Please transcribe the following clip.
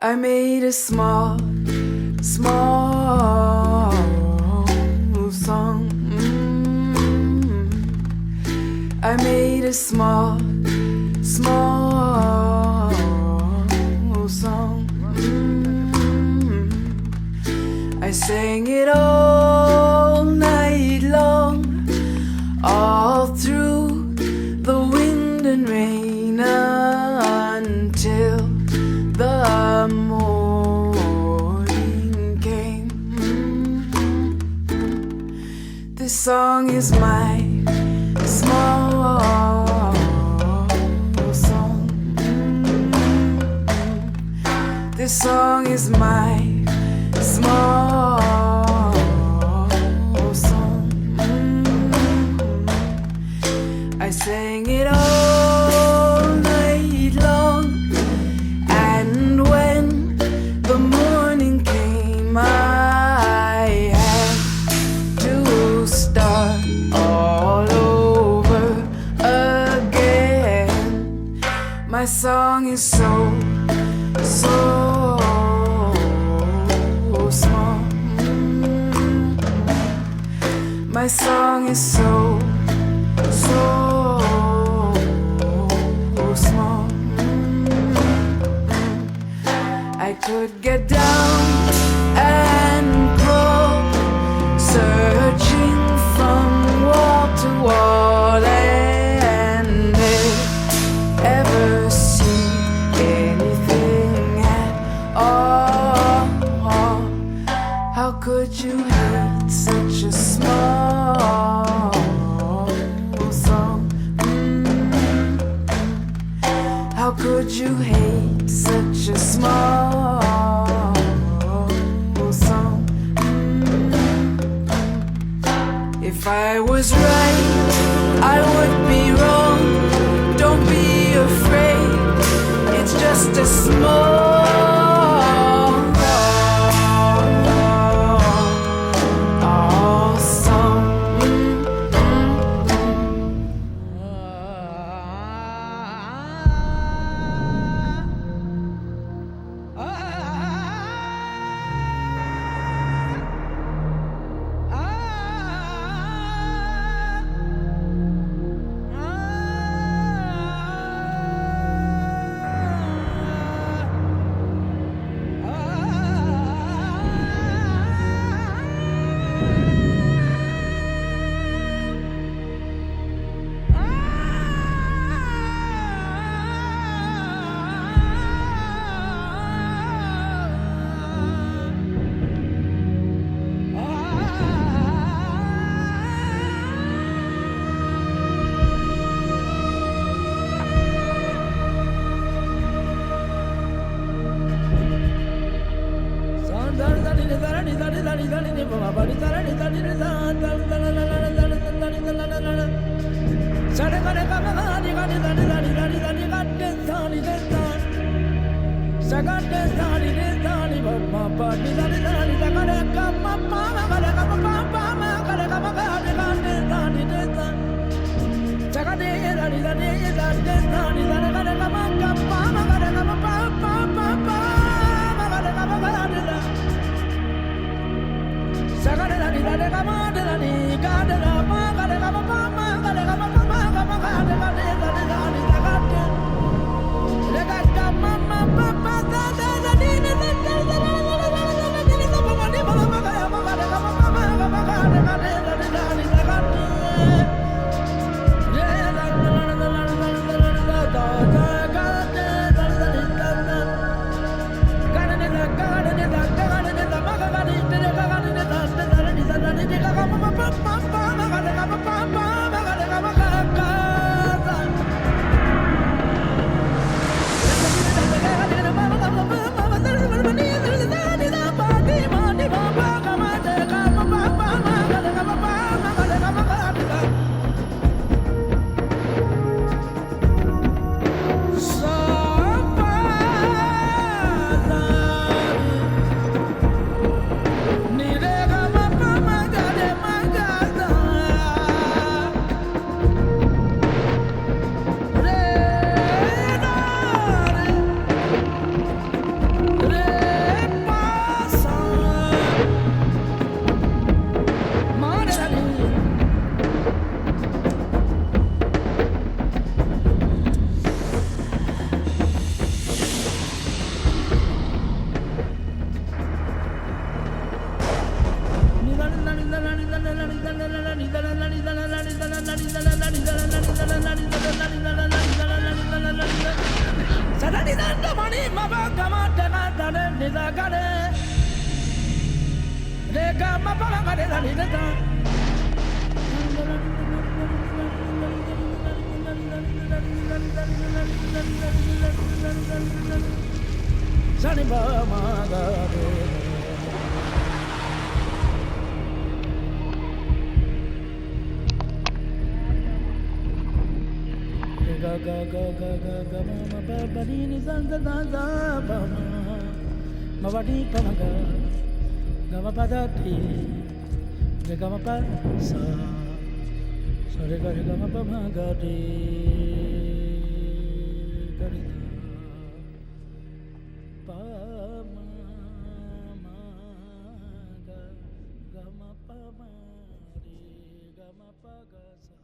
I made a small song. I made a small song. I sang it all night long, all through the wind and rain until the morning came. This song is my small song. This song is my small song. I sang it all night long, and when the morning came, I had to start all over again. My song is so small. My song is so small. I could get down and crawl, searching from wall to wall, and ever see anything at all. How could you hate such a small song? How could you hate such a small song? If I was right, I would be wrong. Don't be afraid, it's just a small Gama pa ga sa